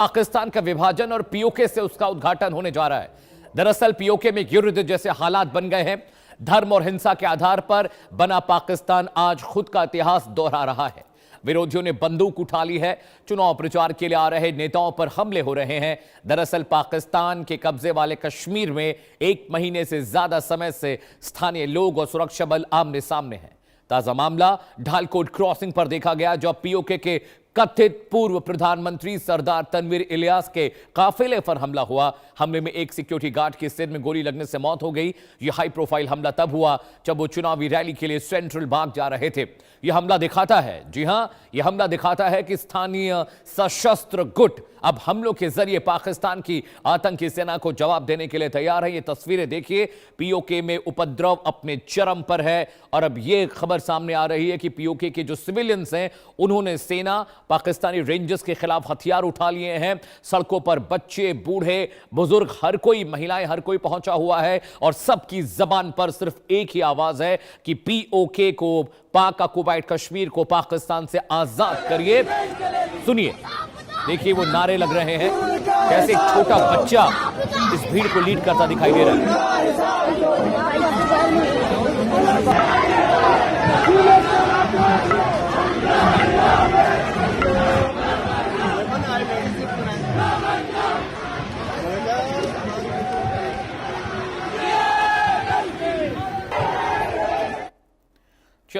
पाकिस्तान का विभाजन और पीओके से उसका उद्घाटन होने जा रहा है। दरअसल पीओके में युद्ध जैसे हालात बन गए हैं। धर्म और हिंसा के आधार पर बना पाकिस्तान आज खुद का इतिहास दोहरा रहा है। विरोधियों ने बंदूक उठा ली है। चुनाव प्रचार के लिए आ रहे नेताओं पर हमले हो रहे हैं। दरअसल पाकिस्तान के कब्जे वाले कश्मीर में 1 महीने से ज्यादा समय से स्थानीय लोग और सुरक्षा बल आमने सामने हैं। ताजा मामला ढालकोट क्रॉसिंग पर देखा गया, जब पीओके के कथित पूर्व प्रधानमंत्री सरदार तनवीर इलियास के काफिले पर हमला हुआ। हमले में एक सिक्योरिटी गार्ड के सिर में गोली लगने से मौत हो गई। यह हाई प्रोफाइल हमला तब हुआ जब वो चुनावी रैली के लिए सेंट्रल बाग जा रहे थे। यह हमला दिखाता है, जी हां, यह हमला दिखाता है कि स्थानीय सशस्त्र गुट अब हमलों के जरिए पाकिस्तान की आतंकी सेना को जवाब देने के लिए तैयार है। ये तस्वीरें देखिए, पीओके में उपद्रव अपने चरम पर है और अब यह खबर सामने आ रही है कि पीओके के जो सिविलियंस हैं उन्होंने सेना पाकिस्तानी रेंजर्स के खिलाफ हथियार उठा लिए हैं। सड़कों पर बच्चे, बूढ़े, बुजुर्ग, हर कोई, महिलाएं, हर कोई पहुंचा हुआ है और सबकी जबान पर सिर्फ एक ही आवाज है कि पीओके को, पाक ऑक्युपाइड कश्मीर को पाकिस्तान से आजाद करिए। सुनिए, देखिए वो नारे लग रहे हैं, कैसे एक छोटा बच्चा इस भीड़ को लीड करता दिखाई दे रहा है।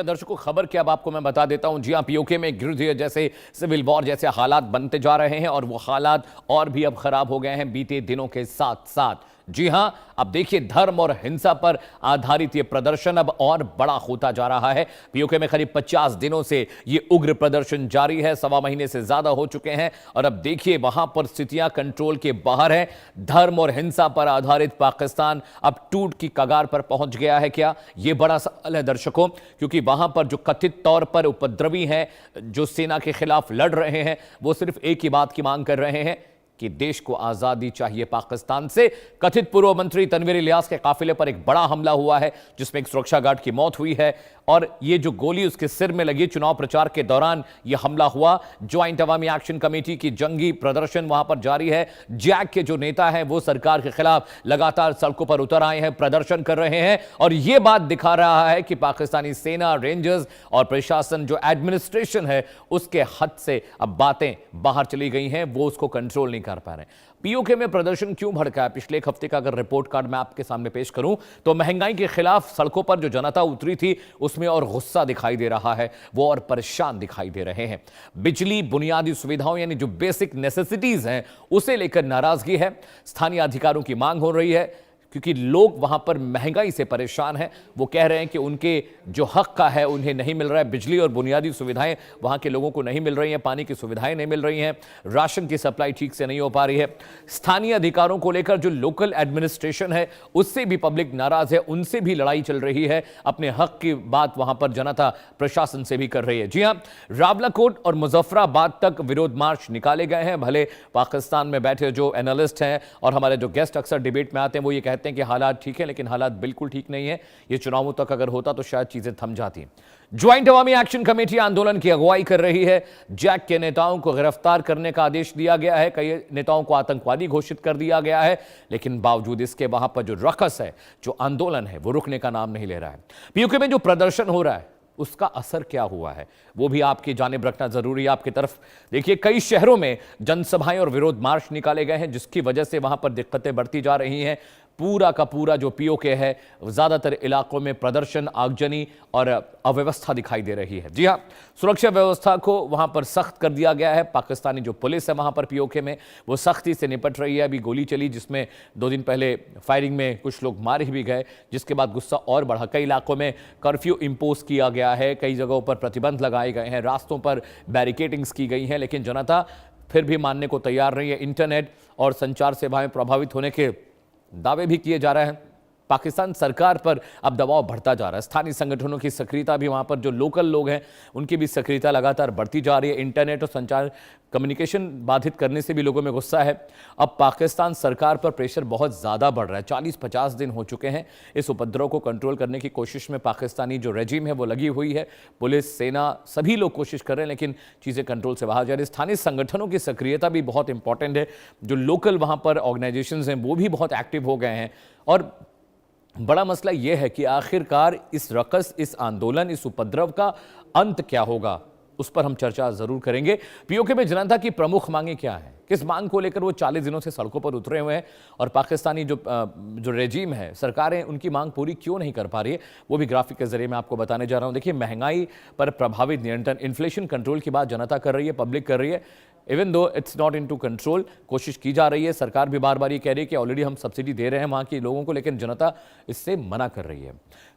दर्शकों, खबर क्या अब आपको मैं बता देता हूं। जी हां, पीओके में युद्ध जैसे सिविल वॉर जैसे हालात बनते जा रहे हैं और वो हालात और भी अब खराब हो गए हैं बीते दिनों के साथ साथ। जी हां, अब देखिए धर्म और हिंसा पर आधारित ये प्रदर्शन अब और बड़ा होता जा रहा है। पीओके में करीब 50 दिनों से ये उग्र प्रदर्शन जारी है, 1.25 महीने से ज्यादा हो चुके हैं और अब देखिए वहां पर स्थितियां कंट्रोल के बाहर है। धर्म और हिंसा पर आधारित पाकिस्तान अब टूट की कगार पर पहुंच गया है क्या? ये बड़ा सवाल है दर्शकों, क्योंकि वहां पर जो कथित तौर पर उपद्रवी हैं, जो सेना के खिलाफ लड़ रहे हैं, वो सिर्फ एक ही बात की मांग कर रहे हैं कि देश को आजादी चाहिए पाकिस्तान से। कथित पूर्व मंत्री तनवीर इलियास के काफिले पर एक बड़ा हमला हुआ है जिसमें एक सुरक्षा गार्ड की मौत हुई है और ये जो गोली उसके सिर में लगी, चुनाव प्रचार के दौरान यह हमला हुआ। ज्वाइंट अवामी एक्शन कमेटी की जंगी प्रदर्शन वहां पर जारी है। जैक के जो नेता हैं वो सरकार के खिलाफ लगातार सड़कों पर उतर आए हैं, प्रदर्शन कर रहे हैं और यह बात दिखा रहा है कि पाकिस्तानी सेना, रेंजर्स और प्रशासन, जो एडमिनिस्ट्रेशन है, उसके हद से अब बातें बाहर चली गई हैं, वो उसको कंट्रोल नहीं कर पा रहे हैं। पीओके में प्रदर्शन क्यों भड़का है? पिछले एक हफ्ते का अगर रिपोर्ट कार्ड मैं आपके सामने पेश करूं तो महंगाई के खिलाफ सड़कों पर जो जनता उतरी थी उसमें और गुस्सा दिखाई दे रहा है, वो और परेशान दिखाई दे रहे हैं। बिजली, बुनियादी सुविधाओं यानी जो बेसिक नेसेसिटीज हैं उसे लेकर नाराजगी है। स्थानीय अधिकारों की मांग हो रही है क्योंकि लोग वहां पर महंगाई से परेशान हैं। वो कह रहे हैं कि उनके जो हक का है उन्हें नहीं मिल रहा है। बिजली और बुनियादी सुविधाएं वहां के लोगों को नहीं मिल रही हैं, पानी की सुविधाएं नहीं मिल रही हैं, राशन की सप्लाई ठीक से नहीं हो पा रही है। स्थानीय अधिकारों को लेकर जो लोकल एडमिनिस्ट्रेशन है उससे भी पब्लिक नाराज है, उनसे भी लड़ाई चल रही है। अपने हक की बात वहां पर जनता प्रशासन से भी कर रही है। जी हां, रावलाकोट और मुजफ्फराबाद तक विरोध मार्च निकाले गए हैं। भले पाकिस्तान में बैठे जो एनालिस्ट हैं और हमारे जो गेस्ट अक्सर डिबेट में आते हैं वो ये कहते हैं कि हालात ठीक है, लेकिन हालात बिल्कुल ठीक नहीं है। ये चुनावों तक अगर होता तो शायद चीजें थम जाती। ज्वाइंट अवामी एक्शन कमेटी आंदोलन की अगुवाई कर रही है। जैक के नेताओं को गिरफ्तार करने का आदेश दिया गया है, कई नेताओं को आतंकवादी घोषित कर दिया गया है, लेकिन बावजूद इसके वहां पर जो रकस है, जो आंदोलन है, वो रुकने का नाम नहीं ले रहा है। पीओके में जो प्रदर्शन हो रहा है उसका असर क्या हुआ है वो भी आपकी जानिब रखना जरूरी है। आपकी तरफ देखिए, कई शहरों में जनसभाएं और विरोध मार्च निकाले गए हैं जिसकी वजह से वहां पर दिक्कतें बढ़ती जा रही हैं। पूरा का पूरा जो पीओके है, ज्यादातर इलाकों में प्रदर्शन, आगजनी और अव्यवस्था दिखाई दे रही है। जी हां, सुरक्षा व्यवस्था को वहां पर सख्त कर दिया गया है। पाकिस्तानी जो पुलिस है वहां पर पीओके में वो सख्ती से निपट रही है। अभी गोली चली जिसमें 2 दिन पहले फायरिंग में कुछ लोग मारे भी गए, जिसके बाद गुस्सा और बढ़ा। कई इलाकों में कर्फ्यू इंपोज किया गया है, कई जगहों पर प्रतिबंध लगाए गए हैं, रास्तों पर बैरिकेडिंग्स की गई हैं, लेकिन जनता फिर भी मानने को तैयार नहीं है। इंटरनेट और संचार सेवाएं प्रभावित होने के दावे भी किए जा रहे हैं। पाकिस्तान सरकार पर अब दबाव बढ़ता जा रहा है। स्थानीय संगठनों की सक्रियता भी, वहां पर जो लोकल लोग हैं उनकी भी सक्रियता लगातार बढ़ती जा रही है। इंटरनेट और संचार कम्युनिकेशन बाधित करने से भी लोगों में गुस्सा है। अब पाकिस्तान सरकार पर प्रेशर बहुत ज़्यादा बढ़ रहा है। 40-50 दिन हो चुके हैं इस उपद्रव को कंट्रोल करने की कोशिश में पाकिस्तानी जो रेजिम है वो लगी हुई है। पुलिस, सेना, सभी लोग कोशिश कर रहे हैं, लेकिन चीज़ें कंट्रोल से बाहर जा रही है। स्थानीय संगठनों की सक्रियता भी बहुत इंपॉर्टेंट है। जो लोकल वहाँ पर ऑर्गेनाइजेशंस हैं वो भी बहुत एक्टिव हो गए हैं। और बड़ा मसला यह है कि आखिरकार इस रकस, इस आंदोलन, इस उपद्रव का अंत क्या होगा, उस पर हम चर्चा जरूर करेंगे। पीओके में जनता की प्रमुख मांगे क्या हैं, किस मांग को लेकर वो 40 दिनों से सड़कों पर उतरे हुए हैं, और पाकिस्तानी जो रेजीम है, सरकारें उनकी मांग पूरी क्यों नहीं कर पा रही है, वो भी ग्राफिक के जरिए मैं आपको बताने जा रहा हूं। देखिए, महंगाई पर प्रभावित नियंत्रण, इन्फ्लेशन कंट्रोल की बात जनता कर रही है, पब्लिक कर रही है। Even though it's not into control, कोशिश की जा रही है। सरकार भी बार बार ये कह रही है कि ऑलरेडी हम सब्सिडी दे रहे हैं वहां के लोगों को, लेकिन जनता इससे मना कर रही है।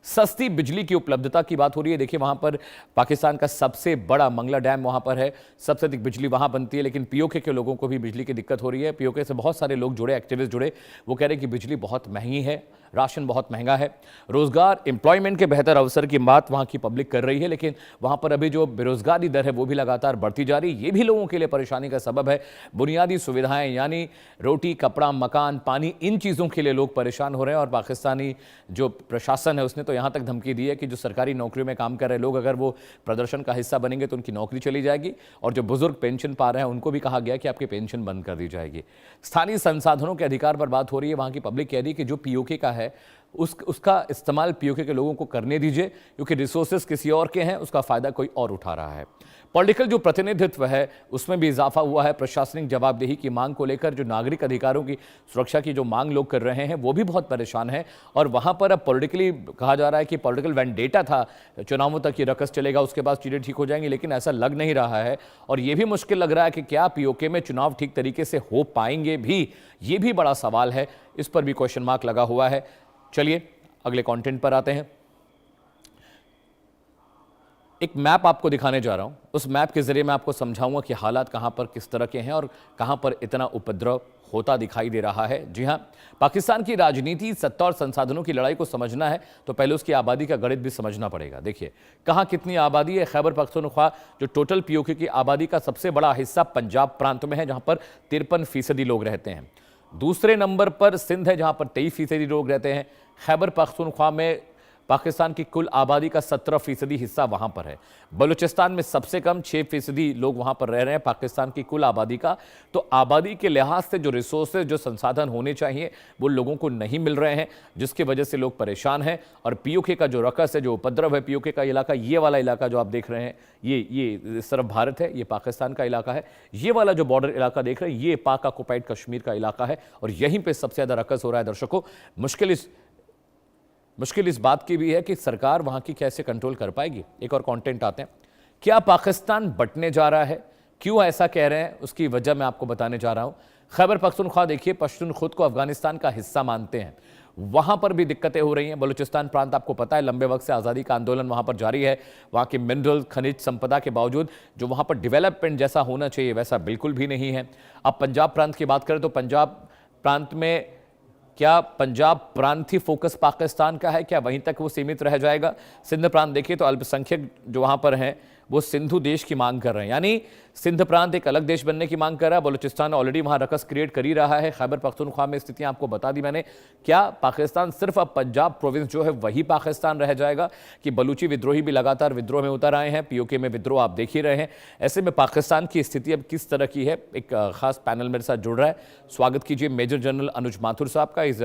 सस्ती बिजली की उपलब्धता की बात हो रही है। देखिए, वहां पर पाकिस्तान का सबसे बड़ा मंगला डैम वहां पर है, सबसे अधिक बिजली वहां बनती है, लेकिन पीओके के लोगों को भी बिजली की दिक्कत हो रही है। पीओके से बहुत सारे लोग जुड़े, एक्टिविस्ट जुड़े, वो कह रहे हैं कि बिजली बहुत महंगी है, राशन बहुत महंगा है। रोजगार, एम्प्लॉयमेंट के बेहतर अवसर की बात वहां की पब्लिक कर रही है, लेकिन वहां पर अभी जो बेरोजगारी दर है वो भी लगातार बढ़ती जा रही है। ये भी लोगों के लिए परेशानी का सबब है। बुनियादी सुविधाएं यानी रोटी, कपड़ा, मकान, पानी, इन चीज़ों के लिए लोग परेशान हो रहे हैं। और पाकिस्तानी जो प्रशासन है उसने तो यहाँ तक धमकी दी है कि जो सरकारी नौकरियों में काम कर रहे लोग, अगर वो प्रदर्शन का हिस्सा बनेंगे तो उनकी नौकरी चली जाएगी, और जो बुजुर्ग पेंशन पा रहे हैं उनको भी कहा गया कि आपकी पेंशन बंद कर दी जाएगी। स्थानीय संसाधनों के अधिकार पर बात हो रही है। वहाँ की पब्लिक कह रही है कि जो पीओके का है उसका इस्तेमाल पीओके के लोगों को करने दीजिए, क्योंकि रिसोर्सेज किसी और के हैं, उसका फायदा कोई और उठा रहा है। पॉलिटिकल जो प्रतिनिधित्व है उसमें भी इजाफा हुआ है। प्रशासनिक जवाबदेही की मांग को लेकर जो नागरिक अधिकारों की सुरक्षा की जो मांग लोग कर रहे हैं वो भी बहुत परेशान है। और वहां पर अब पॉलिटिकली कहा जा रहा है कि पॉलिटिकल वेंडेटा था, चुनावों तक ये रकस चलेगा, उसके बाद चीजें ठीक हो जाएंगी, लेकिन ऐसा लग नहीं रहा है। और ये भी मुश्किल लग रहा है कि क्या पीओके में चुनाव ठीक तरीके से हो पाएंगे भी, ये भी बड़ा सवाल है। इस पर भी क्वेश्चन मार्क लगा हुआ है। चलिए अगले कंटेंट पर आते हैं। एक मैप आपको दिखाने जा रहा हूं। उस मैप के जरिए मैं आपको समझाऊंगा कि हालात कहां पर किस तरह के हैं और कहां पर इतना उपद्रव होता दिखाई दे रहा है। जी हां, पाकिस्तान की राजनीति, सत्ता और संसाधनों की लड़ाई को समझना है तो पहले उसकी आबादी का गणित भी समझना पड़ेगा। देखिए कहां कितनी आबादी है। खैबर पख्तूनख्वा जो टोटल पीओके की आबादी का सबसे बड़ा हिस्सा पंजाब प्रांत में है, जहां पर 53% लोग रहते हैं। दूसरे नंबर पर सिंध है, जहां पर 23% लोग रहते हैं। खैबर पख्तूनख्वा में पाकिस्तान की कुल आबादी का 17% हिस्सा वहां पर है। बलूचिस्तान में सबसे कम 6% लोग वहां पर रह रहे हैं पाकिस्तान की कुल आबादी का। तो आबादी के लिहाज से जो रिसोर्सेज, जो संसाधन होने चाहिए वो लोगों को नहीं मिल रहे हैं, जिसकी वजह से लोग परेशान हैं। और पीओके का जो रकस है, जो उपद्रव है, पीओके का इलाका, ये वाला इलाका जो आप देख रहे हैं, ये सिर्फ भारत है, ये पाकिस्तान का इलाका है। ये वाला जो बॉर्डर इलाका देख रहे हैं, ये पाक ऑक्युपाइड कश्मीर का इलाका है, और यहीं पर सबसे ज्यादा रकस हो रहा है। दर्शकों, मुश्किल इस बात की भी है कि सरकार वहां की कैसे कंट्रोल कर पाएगी। एक और कंटेंट आते हैं। क्या पाकिस्तान बंटने जा रहा है, क्यों ऐसा कह रहे हैं, उसकी वजह मैं आपको बताने जा रहा हूं। खैबर पख्तूनख्वा, देखिए, पश्तून खुद को अफगानिस्तान का हिस्सा मानते हैं, वहां पर भी दिक्कतें हो रही हैं। बलूचिस्तान प्रांत आपको पता है, लंबे वक्त से आज़ादी का आंदोलन वहां पर जारी है। वहां की मिनरल, खनिज संपदा के बावजूद जो वहां पर डेवलपमेंट जैसा होना चाहिए वैसा बिल्कुल भी नहीं है। अब पंजाब प्रांत की बात करें तो पंजाब प्रांत में क्या पंजाब प्रांत ही फोकस पाकिस्तान का है, क्या वहीं तक वो सीमित रह जाएगा? सिंध प्रांत देखिए तो अल्पसंख्यक जो वहां पर हैं वो सिंधु देश की मांग कर रहे हैं, यानी सिंध प्रांत एक अलग देश बनने की मांग कर रहा है। बलूचिस्तान ऑलरेडी वहां रकस क्रिएट कर ही रहा है। खैबर पख्तूनख्वा में स्थितियां आपको बता दी मैंने। क्या पाकिस्तान सिर्फ अब पंजाब प्रोविंस जो है वही पाकिस्तान रह जाएगा, कि बलूची विद्रोही भी लगातार विद्रोह में उतर आए हैं? पीओके में विद्रोह आप देख ही रहे हैं। ऐसे में पाकिस्तान की स्थिति अब किस तरह की है? एक खास पैनल मेरे साथ जुड़ रहा है। स्वागत कीजिए मेजर जनरल अनुज माथुर साहब का। Is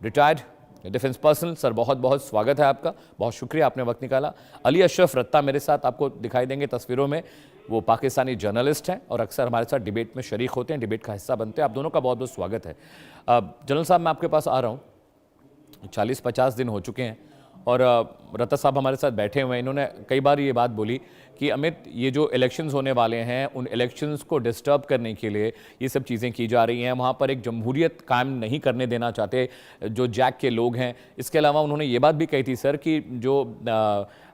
retired defence personnel. Sir बहुत बहुत स्वागत है आपका, बहुत शुक्रिया आपने वक्त निकाला। अली अशरफ रत्ता मेरे साथ आपको दिखाई देंगे तस्वीरों में, वो पाकिस्तानी जर्नलिस्ट हैं और अक्सर हमारे साथ डिबेट में शरीक होते हैं, डिबेट का हिस्सा बनते हैं। आप दोनों का बहुत बहुत स्वागत है। जनरल साहब, मैं आपके पास आ रहा हूँ। 40-50 दिन हो चुके हैं और रत्ता साहब हमारे साथ बैठे हुए हैं। इन्होंने कई बार ये बात बोली कि अमित, ये जो इलेक्शंस होने वाले हैं उन इलेक्शंस को डिस्टर्ब करने के लिए ये सब चीज़ें की जा रही हैं। वहाँ पर एक जमहूरियत कायम नहीं करने देना चाहते जो जैक के लोग हैं। इसके अलावा उन्होंने ये बात भी कही थी सर कि जो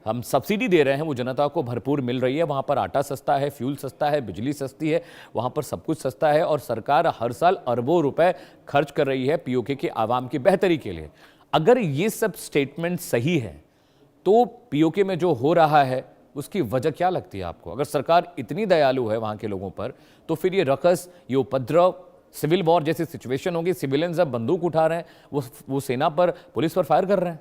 हम सब्सिडी दे रहे हैं वो जनता को भरपूर मिल रही है। वहाँ पर आटा सस्ता है, फ्यूल सस्ता है, बिजली सस्ती है, वहाँ पर सब कुछ सस्ता है और सरकार हर साल अरबों रुपए खर्च कर रही है पीओके की आवाम की बेहतरी के लिए। अगर ये सब स्टेटमेंट सही है तो पीओके में जो हो रहा है उसकी वजह क्या लगती है आपको? अगर सरकार इतनी दयालु है वहां के लोगों पर, तो फिर ये रकस, ये उपद्रव, सिविल वॉर जैसी सिचुएशन होगी, सिविलियंस अब बंदूक उठा रहे हैं, वो सेना पर, पुलिस पर फायर कर रहे हैं।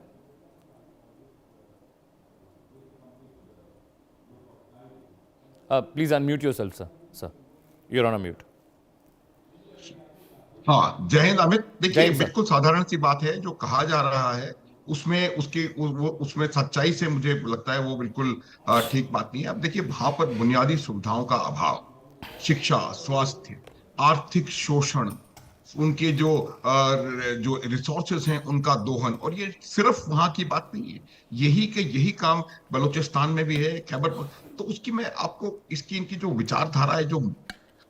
Please unmute yourself sir, you are on mute. हाँ, जय हिंद अमित। देखिए, सर। बिल्कुल साधारण सी बात है जो कहा जा रहा है, उसमें उसमें सच्चाई से मुझे लगता है वो बिल्कुल ठीक बात नहीं है। अब देखिए, वहां पर बुनियादी सुविधाओं का अभाव, शिक्षा, स्वास्थ्य, आर्थिक शोषण, उनके जो रिसोर्सेस हैं उनका दोहन, और ये सिर्फ वहां की बात नहीं है, यही काम बलूचिस्तान में भी है, खैबर। तो उसकी मैं आपको इसकी इनकी जो विचारधारा है, जो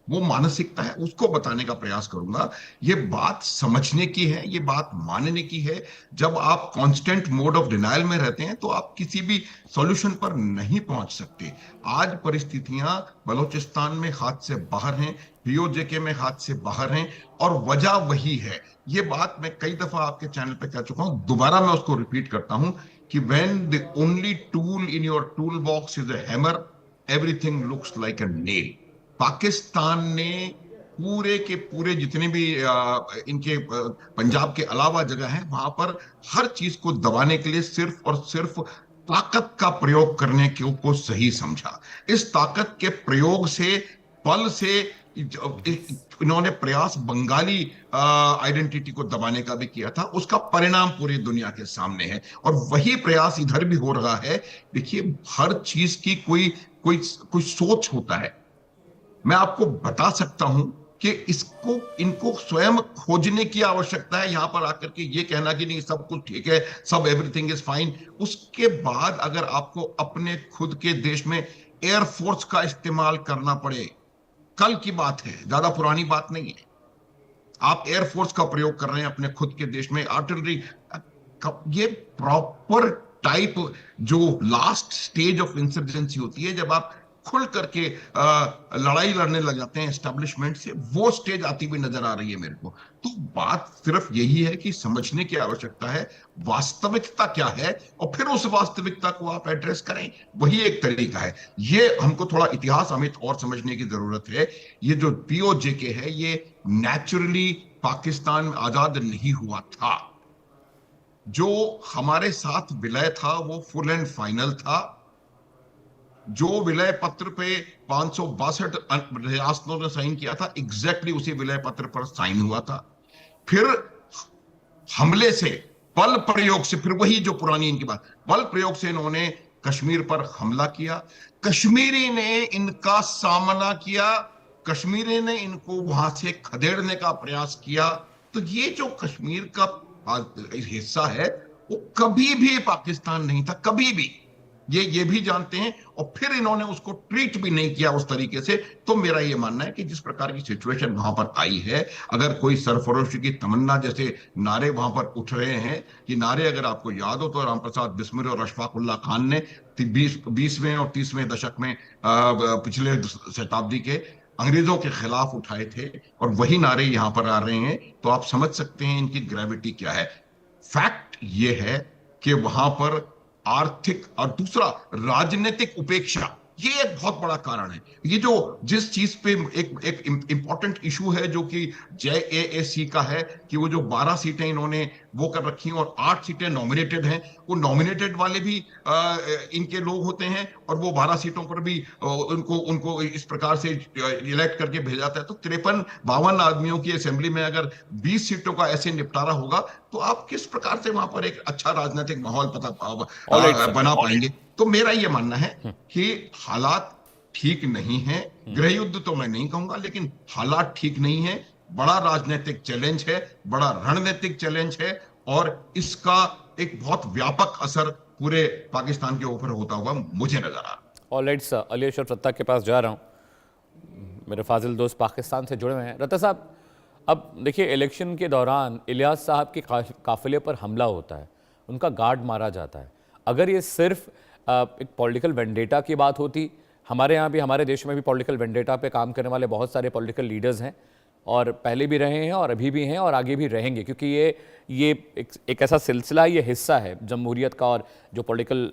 वो मानसिकता है, उसको बताने का प्रयास करूंगा। ये बात समझने की है, ये बात मानने की है। जब आप कांस्टेंट मोड ऑफ डिनायल में रहते हैं तो आप किसी भी सॉल्यूशन पर नहीं पहुंच सकते। आज परिस्थितियां बलूचिस्तान में हाथ से बाहर हैं, पीओजेके में हाथ से बाहर हैं, और वजह वही है। ये बात मैं कई दफा आपके चैनल पे कह चुका हूं, दोबारा मैं उसको रिपीट करता हूं कि when the only tool in your tool box is a hammer, everything looks like a nail. Pakistan ने पूरे के पूरे जितने भी इनके पंजाब के अलावा जगह है, वहां पर हर चीज को दबाने के लिए सिर्फ और सिर्फ ताकत का प्रयोग करने को सही समझा। इस ताकत के प्रयोग से, बल से, इन्होंने प्रयास बंगाली आइडेंटिटी को दबाने का भी किया था। उसका परिणाम पूरी दुनिया के सामने है, और वही प्रयास इधर भी हो रहा है। देखिए, हर चीज की कोई कोई कोई सोच होता है। मैं आपको बता सकता हूं कि इनको स्वयं खोजने की आवश्यकता है। यहां पर आकर के ये कहना कि नहीं सब कुछ ठीक है, सब एवरीथिंग इज फाइन, उसके बाद अगर आपको अपने खुद के देश में एयरफोर्स का इस्तेमाल करना पड़े, कल की बात है, ज्यादा पुरानी बात नहीं है। आप एयरफोर्स का प्रयोग कर रहे हैं अपने खुद के देश में, आर्टिलरी, ये प्रॉपर टाइप जो लास्ट स्टेज ऑफ इंसर्जेंसी होती है, जब आप खुल करके लड़ाई लड़ने लग जाते हैं एस्टेब्लिशमेंट से, वो स्टेज आती हुई नजर आ रही है मेरे को। तो बात सिर्फ यही है कि समझने की आवश्यकता है वास्तविकता क्या है, और फिर उस वास्तविकता को आप एड्रेस करें, वही एक तरीका है। ये हमको थोड़ा इतिहास अमित और समझने की जरूरत है। ये जो पीओजेके है, ये नेचुरली पाकिस्तान में आजाद नहीं हुआ था। जो हमारे साथ विलय था वो फुल एंड फाइनल था। जो विलय पत्र पे 562 रियासतों ने साइन किया था, एग्जैक्टली उसी विलय पत्र पर साइन हुआ था। फिर हमले से, बल प्रयोग से, फिर वही जो पुरानी इनकी बात, बल प्रयोग से इन्होंने कश्मीर पर हमला किया। कश्मीरी ने इनका सामना किया, कश्मीरी ने इनको वहां से खदेड़ने का प्रयास किया। तो ये जो कश्मीर का हिस्सा है, वो कभी भी पाकिस्तान नहीं था, कभी भी। ये भी जानते हैं, और फिर इन्होंने उसको ट्रीट भी नहीं किया उस तरीके से। तो मेरा ये मानना है कि जिस प्रकार की सिचुएशन वहां पर आई है, अगर कोई सरफरोशी की तमन्ना जैसे नारे वहां पर उठ रहे हैं, कि नारे अगर आपको याद हो तो रामप्रसाद बिस्मिल और अशफाकुल्ला खान ने 20वें और 30वें दशक में पिछले शताब्दी के अंग्रेजों के खिलाफ उठाए थे, और वही नारे यहां पर आ रहे हैं। तो आप समझ सकते हैं इनकी ग्रेविटी क्या है। फैक्ट ये है कि वहां पर आर्थिक और दूसरा राजनीतिक उपेक्षा, ये एक बहुत बड़ा कारण है। ये जो जिस चीज पे एक इंपॉर्टेंट इशू है, जो कि जेएएसी का है, कि वो जो 12 सीटें इन्होंने वो कर रखी हैं और 8 सीटें नॉमिनेटेड हैं। वो नॉमिनेटेड वाले भी इनके लोग होते हैं, और वो 12 सीटों पर भी उनको उनको इस प्रकार से इलेक्ट करके भेजा जाता है। तो 53-52 आदमियों की असेंबली में अगर 20 सीटों का ऐसे निपटारा होगा, तो आप किस प्रकार से वहां पर एक अच्छा राजनीतिक माहौल बना पाएंगे। तो मेरा ये मानना है कि हालात ठीक नहीं है। गृह युद्ध तो मैं नहीं कहूंगा, लेकिन हालात ठीक नहीं है। बड़ा राजनीतिक चैलेंज है, बड़ा रणनीतिक चैलेंज है, और इसका एक बहुत व्यापक असर पूरे पाकिस्तान के ऊपर होता हुआ मुझे नजर आ रहा है। ऑलराइट सर, अली अशरफ रत्ता के पास जा रहा हूं। मेरे फाजिल दोस्त पाकिस्तान से जुड़े हुए हैं। रत्ता साहब, अब देखिए, इलेक्शन के दौरान इलियास साहब के काफिले पर हमला होता है, उनका गार्ड मारा जाता है। अगर ये सिर्फ एक पॉलिटिकल वेंडेटा की बात होती, हमारे यहाँ भी, हमारे देश में भी पॉलिटिकल वेंडेटा पे काम करने वाले बहुत सारे पॉलिटिकल लीडर्स हैं, और पहले भी रहे हैं और अभी भी हैं और आगे भी रहेंगे, क्योंकि ये एक ऐसा सिलसिला, ये हिस्सा है जमहूरियत का और जो पॉलिटिकल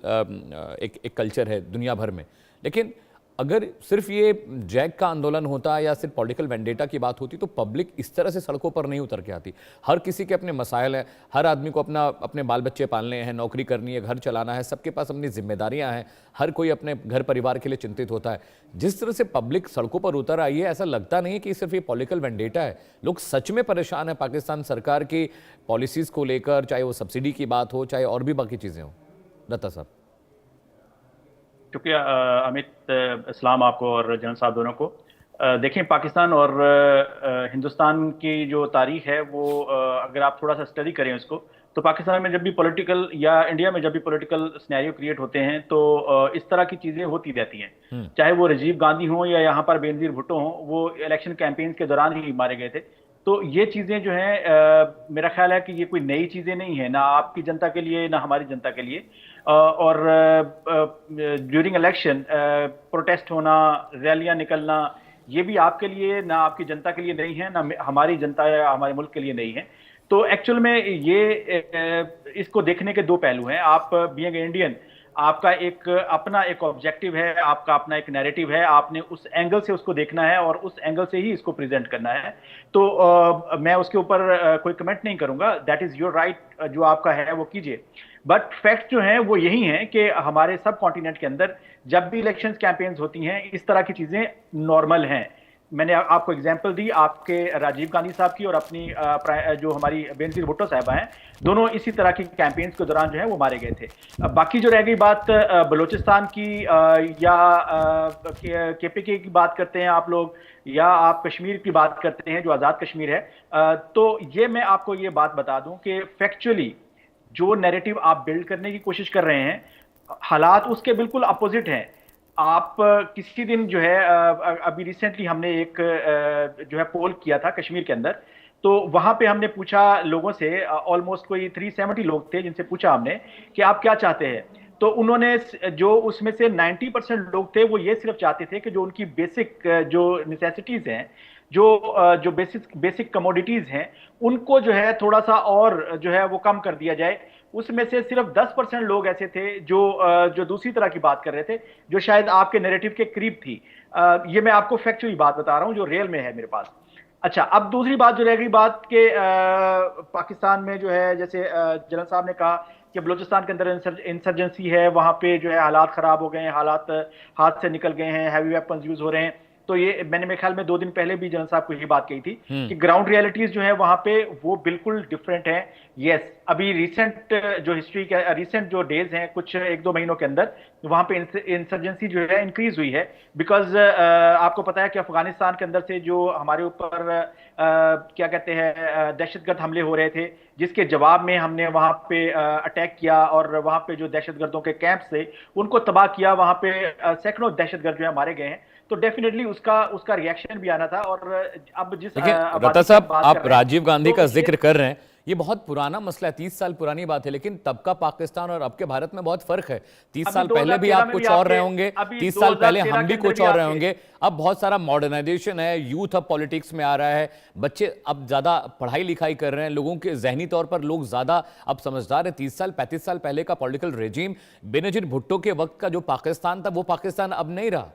एक कल्चर है दुनिया भर में। लेकिन अगर सिर्फ ये जैक का आंदोलन होता या सिर्फ पॉलिटिकल वेंडेटा की बात होती तो पब्लिक इस तरह से सड़कों पर नहीं उतर के आती। हर किसी के अपने मसाइल हैं, हर आदमी को अपने बाल बच्चे पालने हैं, नौकरी करनी है, घर चलाना है, सबके पास अपनी जिम्मेदारियां हैं, हर कोई अपने घर परिवार के लिए चिंतित होता है। जिस तरह से पब्लिक सड़कों पर उतर आई है, ऐसा लगता नहीं है कि सिर्फ ये पॉलिटिकल वेंडेटा है। लोग सच में परेशान है पाकिस्तान सरकार की पॉलिसीज को लेकर, चाहे वो सब्सिडी की बात हो, चाहे और भी बाकी चीजें हो। दत्ता साहब। शुक्रिया अमित, इस्लाम आपको और जन साहब दोनों को। देखें, पाकिस्तान और हिंदुस्तान की जो तारीख है वो अगर आप थोड़ा सा स्टडी करें उसको, तो पाकिस्तान में जब भी पॉलिटिकल या इंडिया में जब भी पॉलिटिकल सिनेरियो क्रिएट होते हैं तो इस तरह की चीज़ें होती रहती हैं। चाहे वो राजीव गांधी हों या यहाँ पर बेनजीर भुट्टो हों, वो इलेक्शन कैंपेन्स के दौरान ही मारे गए थे। तो ये चीज़ें जो हैं, मेरा ख्याल है कि ये कोई नई चीज़ें नहीं है, ना आपकी जनता के लिए ना हमारी जनता के लिए। और ड्यूरिंग इलेक्शन प्रोटेस्ट होना, रैलियां निकलना, ये भी आपके लिए ना आपकी जनता के लिए नहीं है, ना हमारी जनता या हमारे मुल्क के लिए नहीं है। तो एक्चुअल में ये इसको देखने के दो पहलू हैं। आप बीइंग इंडियन, आपका अपना एक ऑब्जेक्टिव है, आपका अपना एक नैरेटिव है, आपने उस एंगल से उसको देखना है और उस एंगल से ही इसको प्रेजेंट करना है। तो मैं उसके ऊपर कोई कमेंट नहीं करूंगा, दैट इज योर राइट, जो आपका है वो कीजिए। बट फैक्ट जो है वो यही है कि हमारे सब कॉन्टिनेंट के अंदर जब भी इलेक्शन कैंपेन्स होती हैं, इस तरह की चीजें नॉर्मल हैं। मैंने आपको एग्जांपल दी आपके राजीव गांधी साहब की और अपनी जो हमारी बेनजीर भुट्टो साहबा हैं, दोनों इसी तरह की कैंपेन्स के दौरान जो है वो मारे गए थे। बाकी जो रह गई बात बलूचिस्तान की या केपीके की बात करते हैं आप लोग, या आप कश्मीर की बात करते हैं जो आज़ाद कश्मीर है, तो ये मैं आपको ये बात बता दूं कि फैक्चुअली जो नैरेटिव आप बिल्ड करने की कोशिश कर रहे हैं, हालात उसके बिल्कुल अपोजिट हैं। आप किसी दिन जो है, अभी रिसेंटली हमने एक जो है पोल किया था कश्मीर के अंदर, तो वहां पे हमने पूछा लोगों से, ऑलमोस्ट कोई 370 लोग थे जिनसे पूछा हमने कि आप क्या चाहते हैं। तो उन्होंने, जो उसमें से 90% लोग थे वो ये सिर्फ चाहते थे कि जो उनकी बेसिक जो नेसेसिटीज हैं, जो बेसिक कमोडिटीज हैं, उनको जो है थोड़ा सा और जो है वो कम कर दिया जाए। उसमें से सिर्फ 10% लोग ऐसे थे जो दूसरी तरह की बात कर रहे थे, जो शायद आपके नैरेटिव के करीब थी। ये मैं आपको फैक्चुअली बात बता रहा हूं जो रियल में है मेरे पास। अच्छा, अब दूसरी बात जो रह गई बात के पाकिस्तान में जो है, जैसे जनरल साहब ने कहा कि बलूचिस्तान के अंदर इंसर्जेंसी है, वहां पे जो है हालात खराब हो गए हैं, हालात हाथ से निकल गए हैं, हैवी वेपन्स यूज हो रहे हैं। तो ये मैंने मेरे ख्याल में 2 दिन पहले भी जनरल साहब को ये बात कही थी कि ग्राउंड रियलिटीज जो है वहां पे वो बिल्कुल डिफरेंट है। यस, अभी रिसेंट जो हिस्ट्री के रिसेंट जो डेज हैं, कुछ 1-2 महीनों के अंदर वहां पे इंसर्जेंसी जो है इंक्रीज हुई है। बिकॉज आपको पता है कि अफगानिस्तान के अंदर से जो हमारे ऊपर क्या कहते हैं दहशतगर्द हमले हो रहे थे, जिसके जवाब में हमने वहां पे अटैक किया और वहां पे जो दहशतगर्दों के कैंप थे उनको तबाह किया, वहां पे सैकड़ों दहशतगर्द जो है मारे गए हैं। तो डेफिनेटली उसका रिएक्शन भी आना था। और अब जिस रता साहब, आप राजीव गांधी का जिक्र कर रहे हैं, ये बहुत पुराना मसला है, 30 साल पुरानी बात है, लेकिन तब का पाकिस्तान और अब के भारत में बहुत फर्क है। 30 साल पहले भी आप कुछ और रहे होंगे, 30 साल पहले हम भी कुछ और रहे होंगे। अब बहुत सारा मॉडर्नाइजेशन है, यूथ अब पॉलिटिक्स में आ रहा है, बच्चे अब ज्यादा पढ़ाई लिखाई कर रहे हैं, लोगों के जहनी तौर पर लोग ज्यादा अब समझदार है। 30 साल 35 साल पहले का पॉलिटिकल रेजिम, बेनजीर भुट्टो के वक्त का जो पाकिस्तान था वो पाकिस्तान अब नहीं रहा।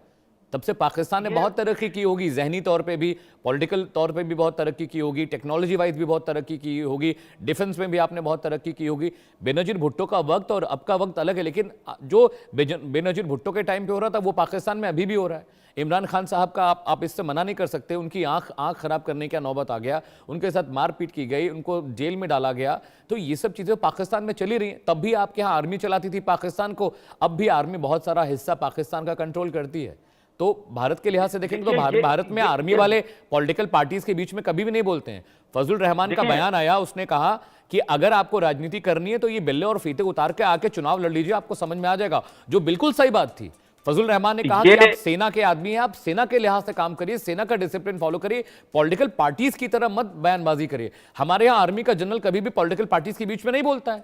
तब से पाकिस्तान ने बहुत तरक्की की होगी, जहनी तौर पे भी, पॉलिटिकल तौर पे भी बहुत तरक्की की होगी, टेक्नोलॉजी वाइज भी बहुत तरक्की की होगी, डिफेंस में भी आपने बहुत तरक्की की होगी। बेनजीर भुट्टो का वक्त और अब का वक्त अलग है, लेकिन जो बेनजीर भुट्टो के टाइम पे हो रहा था वो पाकिस्तान में अभी भी हो रहा है। इमरान खान साहब का आप इससे मना नहीं कर सकते, उनकी आंख खराब करने का नौबत आ गया, उनके साथ मारपीट की गई, उनको जेल में डाला गया। तो ये सब चीज़ें पाकिस्तान में चली रही हैं। तब भी आपके यहाँ आर्मी चलाती थी पाकिस्तान को, अब भी आर्मी बहुत सारा हिस्सा पाकिस्तान का कंट्रोल करती है। तो भारत के लिहाज से देखेंगे तो भारत में आर्मी वाले पॉलिटिकल पार्टीज के बीच में कभी भी नहीं बोलते हैं। फजल रहमान का बयान आया, उसने कहा कि अगर आपको राजनीति करनी है तो ये बिल्ले और फीते उतार के आके चुनाव लड़ लीजिए, आपको समझ में आ जाएगा, जो बिल्कुल सही बात थी। फजल रहमान ने कहा कि आप सेना के आदमी हैं, आप सेना के लिहाज से काम करिए, सेना का डिसिप्लिन फॉलो करिए, पॉलिटिकल पार्टीज की तरह मत बयानबाजी करिए। हमारे यहाँ आर्मी का जनरल कभी भी पॉलिटिकल पार्टीज के बीच में नहीं बोलता है,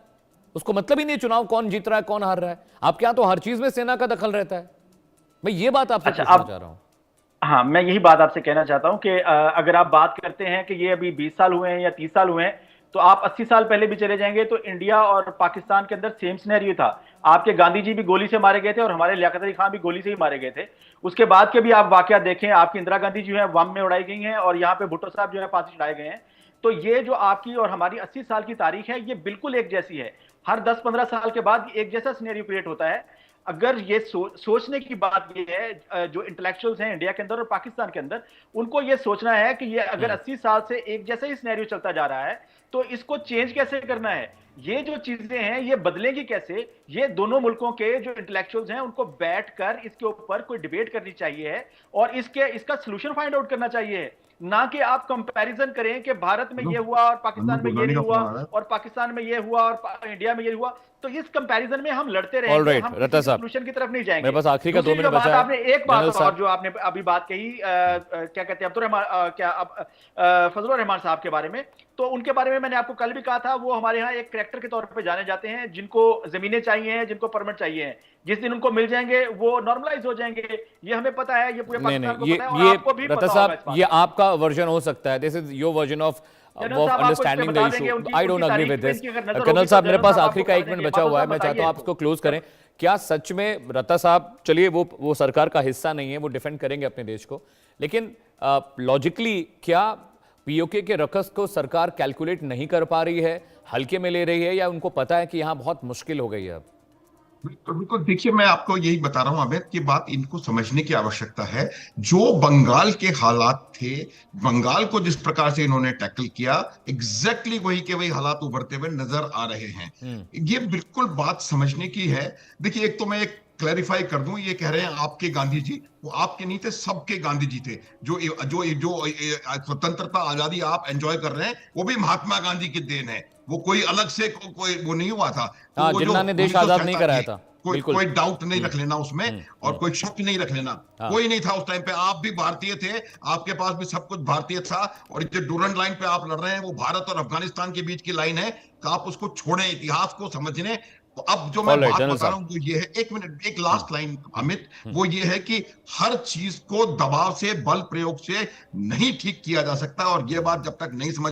उसको मतलब ही नहीं चुनाव कौन जीत रहा है कौन हार रहा है। आपके यहाँ तो हर चीज में सेना का दखल रहता है। मैं ये बात आपसे पूछना चाह रहा हूं। हाँ, मैं यही बात आपसे कहना चाहता हूँ कि अगर आप बात करते हैं कि ये अभी 20 साल हुए हैं या 30 साल हुए हैं, तो आप 80 साल पहले भी चले जाएंगे तो इंडिया और पाकिस्तान के अंदर सेम सिनेरियो था। आपके गांधी जी भी गोली से मारे गए थे और हमारे लियाकत अली खान भी गोली से ही मारे गए थे। उसके बाद के भी आप वाकया देखें, आपकी इंदिरा गांधी जो है बम में उड़ाई गई हैं और यहाँ पे भुट्टो साहब जो है फांसी चढ़ाए गए हैं। तो ये जो आपकी और हमारी 80 साल की तारीख है, ये बिल्कुल एक जैसी है। हर 10-15 साल के बाद एक जैसा सिनेरियो क्रिएट होता है। अगर ये सोचने की बात ये है, जो इंटेलेक्चुअल्स हैं इंडिया के अंदर और पाकिस्तान के अंदर, उनको ये सोचना है कि ये अगर 80 साल से एक जैसा ही सिनेरियो चलता जा रहा है तो इसको चेंज कैसे करना है, ये जो चीजें हैं ये बदलेंगी कैसे। ये दोनों मुल्कों के जो इंटेलेक्चुअल्स हैं उनको बैठकर इसके ऊपर कोई डिबेट करनी चाहिए है और इसका सोल्यूशन फाइंड आउट करना चाहिए। ना कि आप कंपैरिजन करें कि भारत में ये हुआ और पाकिस्तान में ये नहीं हुआ और पाकिस्तान में ये हुआ और इंडिया में ये हुआ। तो इस कंपैरिजन में हम लड़ते रहेंगे, हम किसी सोल्यूशन की तरफ नहीं जाएंगे। मेरे पास आखिरी का 2 मिनट बचा है। आपने एक बात और जो आपने अभी बात कही, क्या कहते हैं फजलुर रहमान साहब के बारे में, तो उनके बारे में मैंने आपको कल भी कहा था, वो हमारे यहाँ एक करैक्टर के तौर पे जाने जाते हैं, जिनको जमीनें चाहिए हैं, जिनको परमिट चाहिए हैं। जिस दिन उनको मिल जाएंगे वो नॉर्मलाइज हो जाएंगे, ये हमें पता है, ये पूरे पाकिस्तान को पता है और आपको भी पता होगा। ये आपका वर्जन हो सकता है, this is your version of understanding the issue. I don't agree with this. Colonel साहब, मेरे पास आखिरी का 1 मिनट बचा हुआ है, मैं चाहता हूं आप इसको क्लोज करें। क्या सच में रत्ता साहब, चलिए वो सरकार का हिस्सा नहीं है, वो डिफेंड करेंगे अपने देश को, लेकिन लॉजिकली क्या पीओके के रकस को सरकार कैलकुलेट नहीं कर पा रही है, हल्के में ले रही है, या उनको पता है कि यहां बहुत मुश्किल हो गई है अब? बिल्कुल बिल्कुल, देखिए मैं आपको यही बता रहा हूं अमित, की बात इनको समझने की आवश्यकता है। जो बंगाल के हालात थे, बंगाल को जिस प्रकार से इन्होंने टैकल किया, एग्जैक्टली वही के वही हालात उभरते हुए नजर आ रहे हैं। ये बिल्कुल बात समझने की है। देखिए, एक तो मैं एक क्लैरिफाई कर दूं, ये कह रहे हैं आपके गांधी जी, वो आपके नहीं थे, सबके गांधी जी थे। जो जो जो स्वतंत्रता आजादी आप एंजॉय कर रहे हैं, वो भी महात्मा गांधी की देन है। वो कोई अलग से कोई वो नहीं हुआ था। तो वो जिन्ना ने देश आजाद नहीं कराया था, कोई डाउट नहीं रख लेना उसमें, और कोई शक नहीं रख लेना। कोई नहीं था उस टाइम पे, आप भी भारतीय थे, आपके पास भी सब कुछ भारतीय था। और जो डूरंड लाइन पे आप लड़ रहे हैं, वो भारत और अफगानिस्तान के बीच की लाइन है। तो आप उसको छोड़ें, इतिहास को समझने। तो अब जो मैं बात बता रहा हूं वो ये है, 1 मिनट, एक लास्ट लाइन अमित, वो ये है कि हर चीज को दबाव से, बल प्रयोग से नहीं ठीक किया जा सकता। और ये बात जब तक नहीं समझ